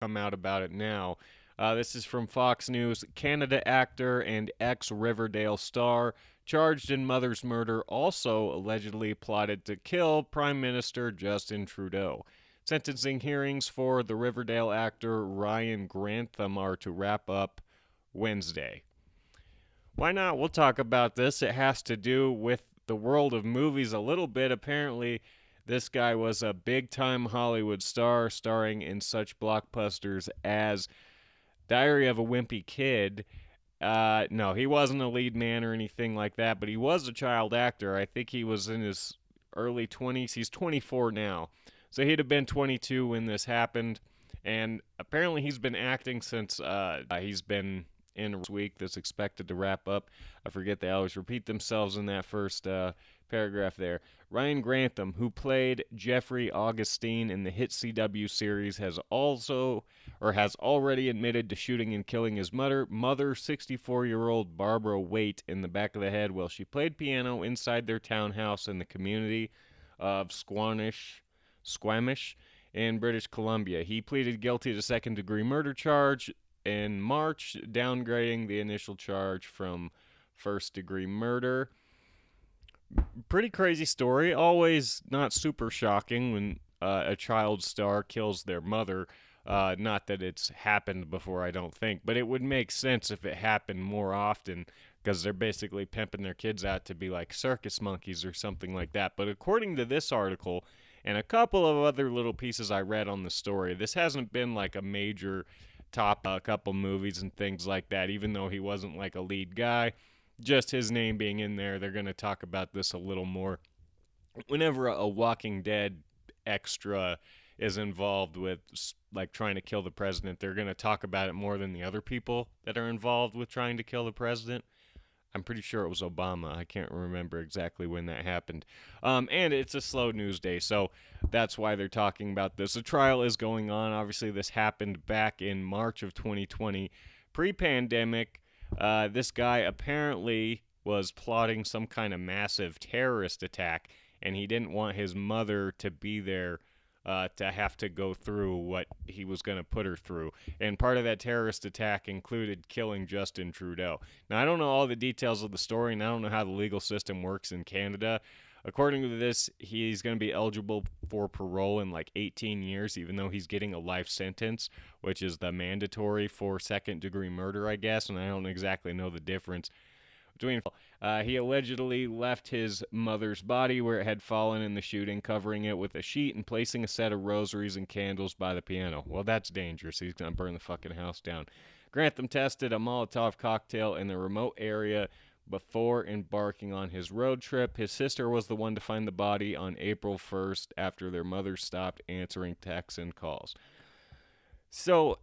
come out about it now. This is from Fox News. Canada actor and ex-Riverdale star charged in mother's murder also allegedly plotted to kill Prime Minister Justin Trudeau. Sentencing hearings for the Riverdale actor Ryan Grantham are to wrap up Wednesday. Why not? We'll talk about this. It has to do with the world of movies a little bit. Apparently, this guy was a big-time Hollywood star, starring in such blockbusters as Diary of a Wimpy Kid. No, he wasn't a lead man or anything like that, but he was a child actor. I think he was in his early 20s. He's 24 now. So he'd have been 22 when this happened. And apparently he's been acting since he's been in a week that's expected to wrap up. I forget they always repeat themselves in that first paragraph there. Ryan Grantham, who played Jeffrey Augustine in the hit CW series, has already admitted to shooting and killing his mother, 64-year-old Barbara Waite, in the back of the head while she played piano inside their townhouse in the community of Squamish in British Columbia. He pleaded guilty to second-degree murder charge in March, downgrading the initial charge from first-degree murder. Pretty crazy story. Always not super shocking when a child star kills their mother. Not that it's happened before, I don't think, but it would make sense if it happened more often, because they're basically pimping their kids out to be like circus monkeys or something like that. But according to this article and a couple of other little pieces I read on the story, this hasn't been like a major top couple movies and things like that, even though he wasn't like a lead guy. Just his name being in there, they're going to talk about this a little more. Whenever a Walking Dead extra is involved with like trying to kill the president, they're going to talk about it more than the other people that are involved with trying to kill the president. I'm pretty sure it was Obama. I can't remember exactly when that happened. And it's a slow news day, so that's why they're talking about this. The trial is going on. Obviously, this happened back in March of 2020, pre-pandemic. This guy apparently was plotting some kind of massive terrorist attack, and he didn't want his mother to be there to have to go through what he was going to put her through. And part of that terrorist attack included killing Justin Trudeau. Now, I don't know all the details of the story, and I don't know how the legal system works in Canada. According to this, he's going to be eligible for parole in like 18 years, even though he's getting a life sentence, which is the mandatory for second-degree murder, I guess, and I don't exactly know the difference between. He allegedly left his mother's body where it had fallen in the shooting, covering it with a sheet and placing a set of rosaries and candles by the piano. Well, that's dangerous. He's going to burn the fucking house down. Grantham tested a Molotov cocktail in the remote area before embarking on his road trip. His sister was the one to find the body on April 1st after their mother stopped answering texts and calls. So,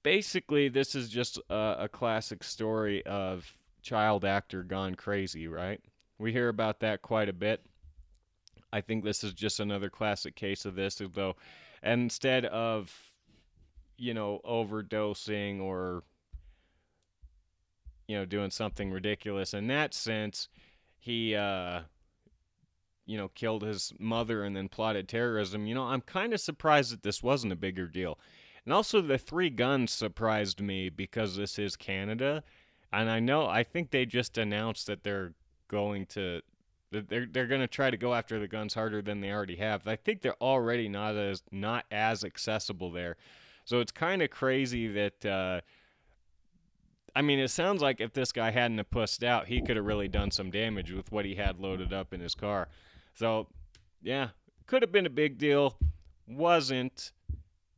basically, this is just a classic story of child actor gone crazy, right? We hear about that quite a bit. I think this is just another classic case of this, though. And instead of, overdosing or, doing something ridiculous in that sense, he, killed his mother and then plotted terrorism. I'm kind of surprised that this wasn't a bigger deal. And also the 3 guns surprised me because this is Canada. And I think they just announced that they're going to try to go after the guns harder than they already have. I think they're already not as accessible there. So it's kind of crazy that, it sounds like if this guy hadn't have pussed out, he could have really done some damage with what he had loaded up in his car. So, yeah, could have been a big deal. Wasn't,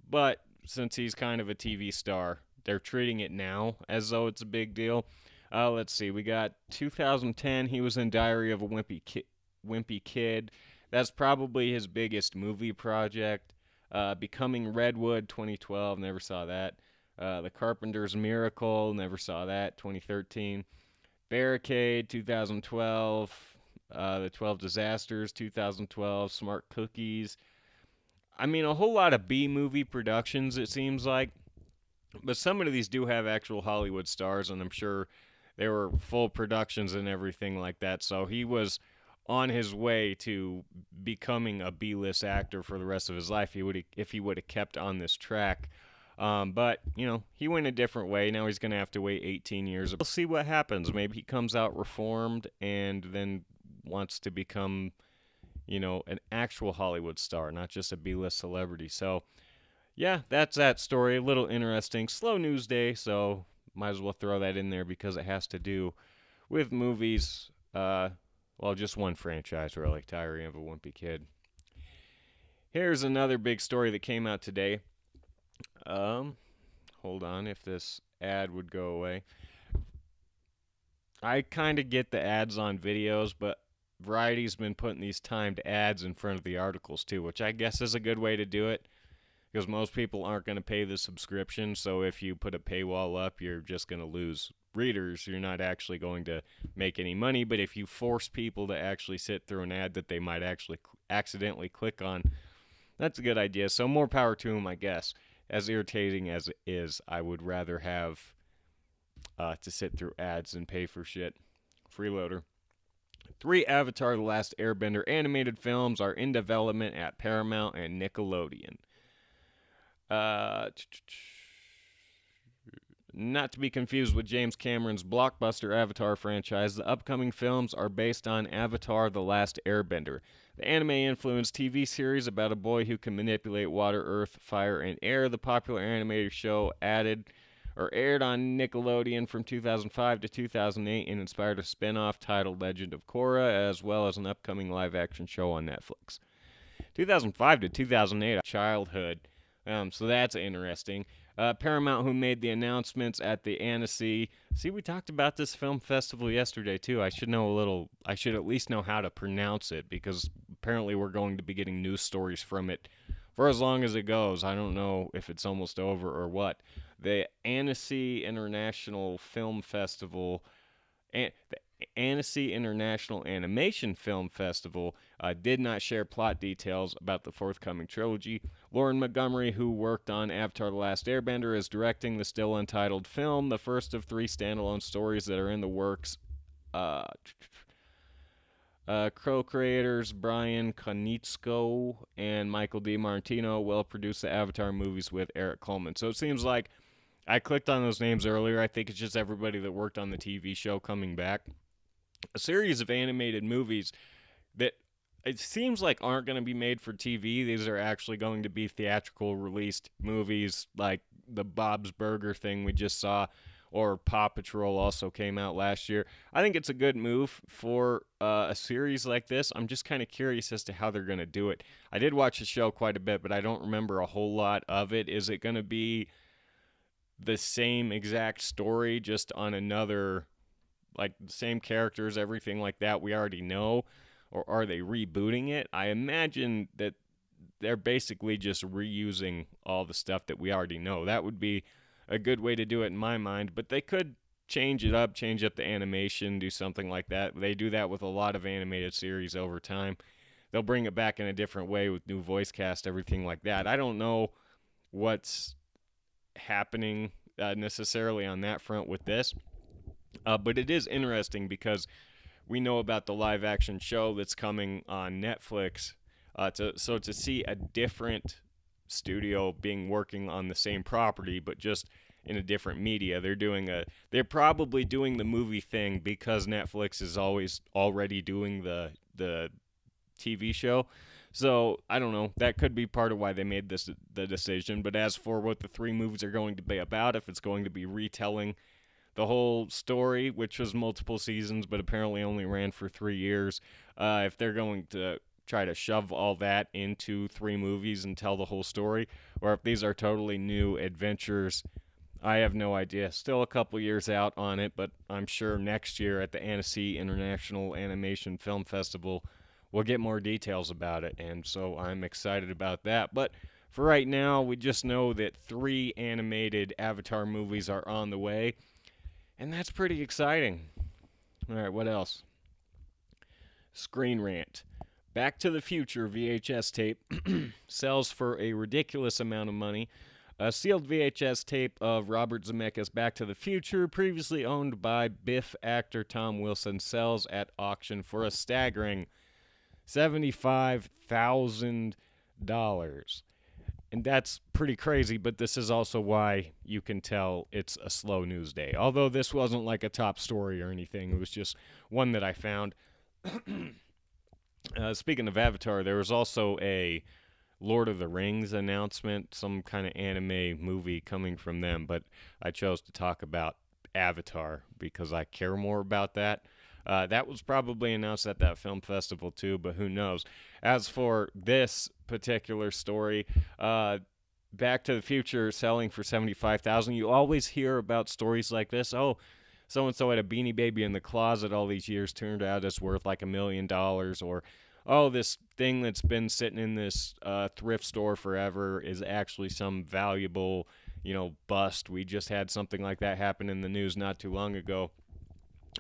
but since he's kind of a TV star, they're treating it now as though it's a big deal. Let's see. We got 2010. He was in Diary of a Wimpy Kid. That's probably his biggest movie project. Becoming Redwood, 2012. Never saw that. The Carpenter's Miracle. Never saw that. 2013. Barricade, 2012. The 12 Disasters, 2012. Smart Cookies. A whole lot of B-movie productions, it seems like. But some of these do have actual Hollywood stars, and I'm sure they were full productions and everything like that. So he was on his way to becoming a B-list actor for the rest of his life if he would have kept on this track. But, he went a different way. Now he's going to have to wait 18 years. We'll see what happens. Maybe he comes out reformed and then wants to become, an actual Hollywood star, not just a B-list celebrity. So, yeah, that's that story. A little interesting. Slow news day, so might as well throw that in there because it has to do with movies. Just one franchise, really. Diary of a Wimpy Kid. Here's another big story that came out today. Hold on, if this ad would go away. I kind of get the ads on videos, but Variety's been putting these timed ads in front of the articles too, which I guess is a good way to do it, because most people aren't going to pay the subscription, so if you put a paywall up, you're just going to lose readers. You're not actually going to make any money, but if you force people to actually sit through an ad that they might actually accidentally click on, that's a good idea. So more power to them, I guess. As irritating as it is, I would rather have to sit through ads and pay for shit. Freeloader. 3 Avatar The Last Airbender animated films are in development at Paramount and Nickelodeon. Not to be confused with James Cameron's blockbuster Avatar franchise, the upcoming films are based on Avatar The Last Airbender, the anime-influenced TV series about a boy who can manipulate water, earth, fire, and air. The popular animated show aired on Nickelodeon from 2005 to 2008 and inspired a spin-off titled Legend of Korra, as well as an upcoming live-action show on Netflix. 2005 to 2008, childhood. So that's interesting. Paramount, who made the announcements at the Annecy. See, we talked about this film festival yesterday, too. I should at least know how to pronounce it, because apparently we're going to be getting news stories from it for as long as it goes. I don't know if it's almost over or what. The Annecy International Film Festival, the Annecy International Animation Film Festival did not share plot details about the forthcoming trilogy. Lauren Montgomery, who worked on Avatar The Last Airbender, is directing the still untitled film, the first of 3 standalone stories that are in the works. Co-creators Brian Konietzko and Michael DiMartino will produce the Avatar movies with Eric Coleman. So it seems like I clicked on those names earlier. I think it's just everybody that worked on the TV show coming back. A series of animated movies that it seems like aren't going to be made for TV. These are actually going to be theatrical released movies, like the Bob's Burger thing we just saw, or Paw Patrol also came out last year. I think it's a good move for a series like this. I'm just kind of curious as to how they're going to do it. I did watch the show quite a bit, but I don't remember a whole lot of it. Is it going to be the same exact story, just on another, like the same characters, everything like that we already know? Or are they rebooting it? I imagine that they're basically just reusing all the stuff that we already know. That would be a good way to do it in my mind, but they could change up the animation, do something like that. They do that with a lot of animated series over time. They'll bring it back in a different way with new voice cast, everything like that. I don't know what's happening necessarily on that front with this, but it is interesting because we know about the live-action show that's coming on Netflix. So to see a different studio working on the same property, but just in a different media, they're probably doing the movie thing because Netflix is already doing the TV show. So I don't know. That could be part of why they made the decision. But as for what the 3 movies are going to be about, if it's going to be retelling the whole story, which was multiple seasons, but apparently only ran for 3 years, if they're going to try to shove all that into 3 movies and tell the whole story, or if these are totally new adventures, I have no idea. Still a couple years out on it, but I'm sure next year at the Annecy International Animation Film Festival, we'll get more details about it, and so I'm excited about that. But for right now, we just know that 3 animated Avatar movies are on the way, and that's pretty exciting. All right, what else? Screen Rant. Back to the Future VHS tape sells for a ridiculous amount of money. A sealed VHS tape of Robert Zemeckis' Back to the Future, previously owned by Biff actor Tom Wilson, sells at auction for a staggering $75,000. And that's pretty crazy, but this is also why you can tell it's a slow news day. Although this wasn't like a top story or anything, it was just one that I found. Speaking of Avatar, there was also a Lord of the Rings announcement, some kind of anime movie coming from them, but I chose to talk about Avatar because I care more about that. That was probably announced at that film festival too, but who knows? As for this particular story, Back to the Future selling for 75,000. You always hear about stories like this. Oh, so and so had a Beanie Baby in the closet all these years, turned out it's worth like $1 million, or oh, this thing that's been sitting in this thrift store forever is actually some valuable, bust. We just had something like that happen in the news not too long ago.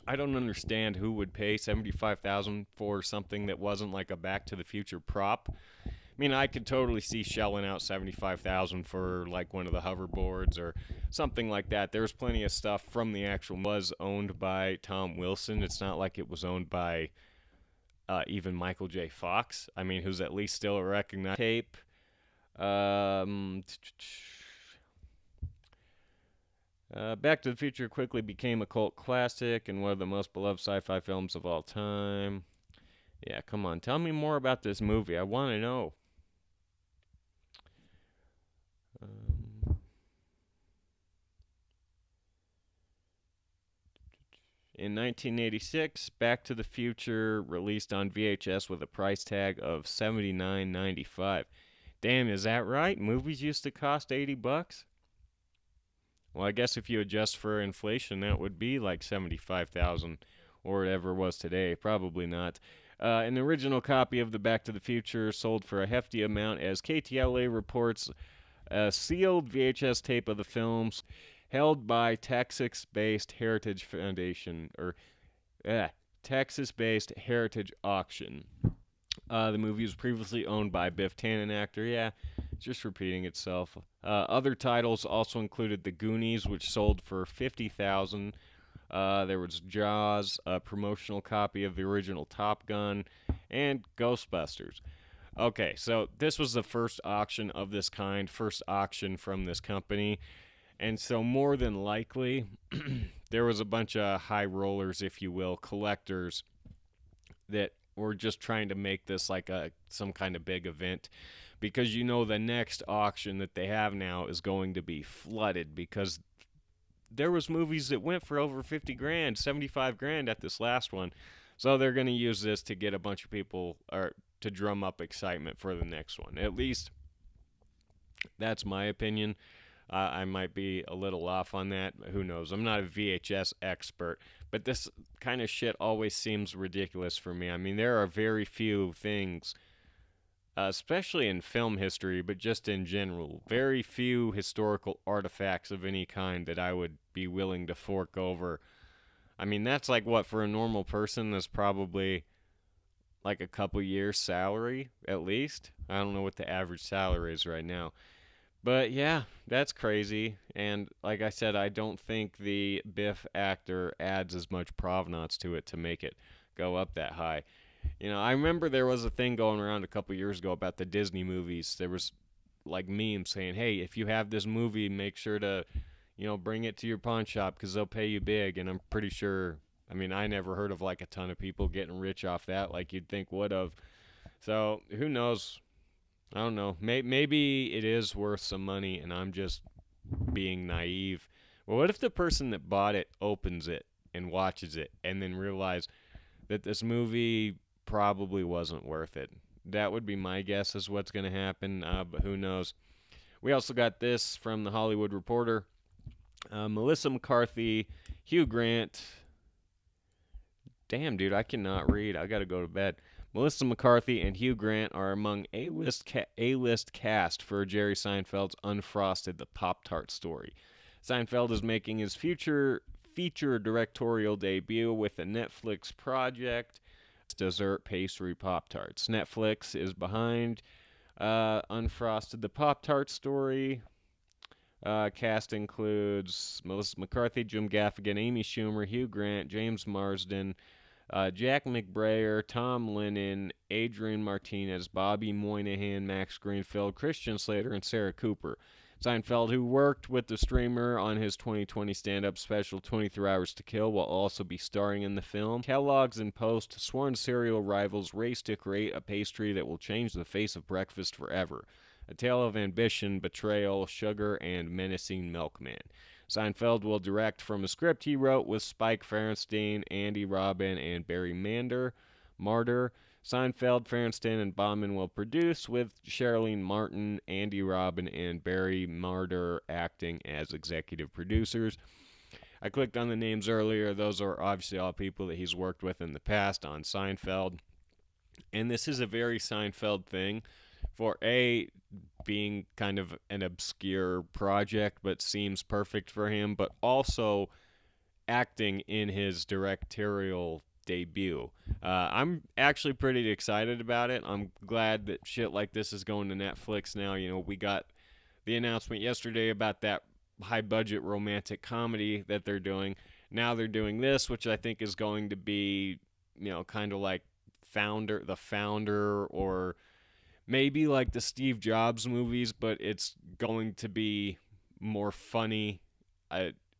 I don't understand who would pay 75,000 for something that wasn't like a Back to the Future prop. I mean, I could totally see shelling out 75,000 for like one of the hoverboards or something like that. There's plenty of stuff from the actual was owned by Tom Wilson. It's not like it was owned by even Michael J. Fox. I mean, who's at least still a recognized tape. Back to the Future quickly became a cult classic and one of the most beloved sci-fi films of all time. Yeah, come on. Tell me more about this movie. I want to know. In 1986, Back to the Future released on VHS with a price tag of $79.95. Damn, is that right? Movies used to cost $80? Well, I guess if you adjust for inflation, that would be like 75,000 or whatever it was today. Probably not. An original copy of the Back to the Future sold for a hefty amount, as KTLA reports. A sealed VHS tape of the films held by Texas-based Heritage Foundation, or Texas-based Heritage Auction. The movie was previously owned by Biff Tannen actor. Yeah, just repeating itself. Other titles also included The Goonies, which sold for $50,000. There was Jaws, a promotional copy of the original Top Gun, and Ghostbusters. Okay, so this was the first auction of this kind, first auction from this company. And so more than likely, there was a bunch of high rollers, if you will, collectors that were just trying to make this like some kind of big event. Because the next auction that they have now is going to be flooded, because there was movies that went for over 50 grand, 75 grand at this last one. So they're going to use this to get a bunch of people, or to drum up excitement for the next one. At least that's my opinion. I might be a little off on that. Who knows? I'm not a VHS expert, but this kind of shit always seems ridiculous for me. I mean, there are very few things, especially in film history, but just in general, very few historical artifacts of any kind that I would be willing to fork over. I mean, that's like what, for a normal person, that's probably like a couple years' salary, at least. I don't know what the average salary is right now. But yeah, that's crazy. And like I said, I don't think the Biff actor adds as much provenance to it to make it go up that high. I remember there was a thing going around a couple years ago about the Disney movies. There was like memes saying, hey, if you have this movie, make sure to, bring it to your pawn shop because they'll pay you big. And I'm pretty sure, I mean, I never heard of like a ton of people getting rich off that like you'd think would have. So who knows? I don't know. Maybe it is worth some money and I'm just being naive. Well, what if the person that bought it opens it and watches it and then realize that this movie probably wasn't worth it? That would be my guess is what's going to happen, but who knows. We also got this from The Hollywood Reporter. Melissa McCarthy, Hugh Grant. Damn, dude, I cannot read. I got to go to bed. Melissa McCarthy and Hugh Grant are among A-list cast for Jerry Seinfeld's Unfrosted, the Pop-Tart story. Seinfeld is making his future feature directorial debut with a Netflix project, Dessert Pastry Pop-Tarts. Netflix is behind Unfrosted, the Pop-Tart story. Cast includes Melissa McCarthy, Jim Gaffigan, Amy Schumer, Hugh Grant, James Marsden, Jack McBrayer, Tom Lennon, Adrian Martinez, Bobby Moynihan, Max Greenfield, Christian Slater, and Sarah Cooper. Seinfeld, who worked with the streamer on his 2020 stand-up special 23 Hours to Kill, will also be starring in the film. Kellogg's and Post, sworn cereal rivals, race to create a pastry that will change the face of breakfast forever. A tale of ambition, betrayal, sugar, and menacing milkman. Seinfeld will direct from a script he wrote with Spike Ferenstein, Andy Robin, and Barry Marder. Seinfeld, Ferenstein, and Bauman will produce, with Sherilyn Martin, Andy Robin, and Barry Marder acting as executive producers. I clicked on the names earlier. Those are obviously all people that he's worked with in the past on Seinfeld. And this is a very Seinfeld thing for being kind of an obscure project, but seems perfect for him, but also acting in his directorial debut. I'm actually pretty excited about it. I'm glad that shit like this is going to Netflix now. You know, we got the announcement yesterday about that high-budget romantic comedy that they're doing. Now they're doing this, which I think is going to be, you know, kind of like The Founder, or maybe like the Steve Jobs movies, but it's going to be more funny,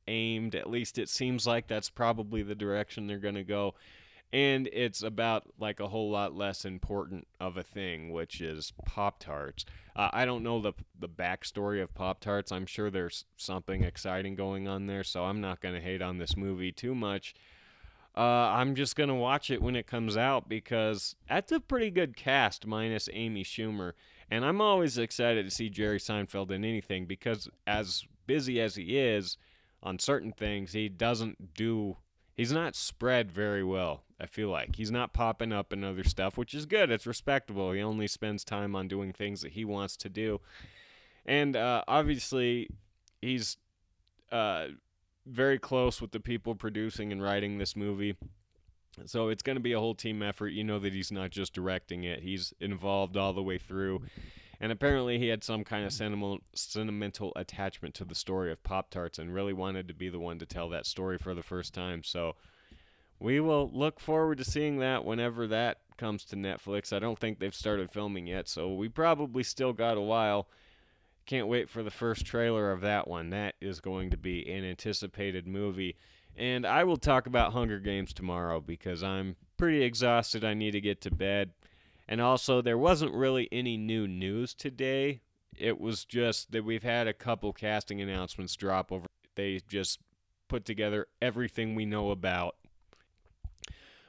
aimed. At least it seems like that's probably the direction they're going to go. And it's about like a whole lot less important of a thing, which is Pop-Tarts. I don't know the backstory of Pop-Tarts. I'm sure there's something exciting going on there, so I'm not going to hate on this movie too much. I'm just going to watch it when it comes out, because that's a pretty good cast minus Amy Schumer. And I'm always excited to see Jerry Seinfeld in anything, because as busy as he is on certain things, he's not spread very well, I feel like. He's not popping up in other stuff, which is good. It's respectable. He only spends time on doing things that he wants to do. And obviously, he's very close with the people producing and writing this movie. So it's going to be a whole team effort. You know that he's not just directing it. He's involved all the way through. And apparently he had some kind of sentimental attachment to the story of Pop-Tarts and really wanted to be the one to tell that story for the first time. So we will look forward to seeing that whenever that comes to Netflix. I don't think they've started filming yet, so we probably still got a while. Can't wait for the first trailer of that one. That is going to be an anticipated movie. And I will talk about Hunger Games tomorrow, because I'm pretty exhausted. I need to get to bed. And also, there wasn't really any new news today. It was just that we've had a couple casting announcements drop over. They just put together everything we know about.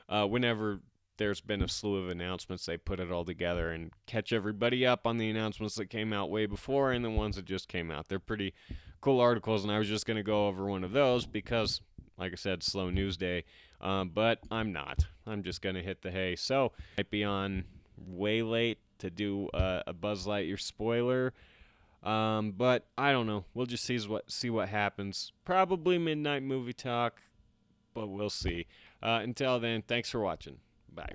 Whenever there's been a slew of announcements, they put it all together and catch everybody up on the announcements that came out way before and the ones that just came out. They're pretty cool articles, and I was just going to go over one of those because, like I said, slow news day. But I'm not. I'm just going to hit the hay. So, might be on way late to do a Buzz Lightyear spoiler. But I don't know. We'll just see what happens. Probably midnight movie talk, but we'll see. Until then, thanks for watching. Bye.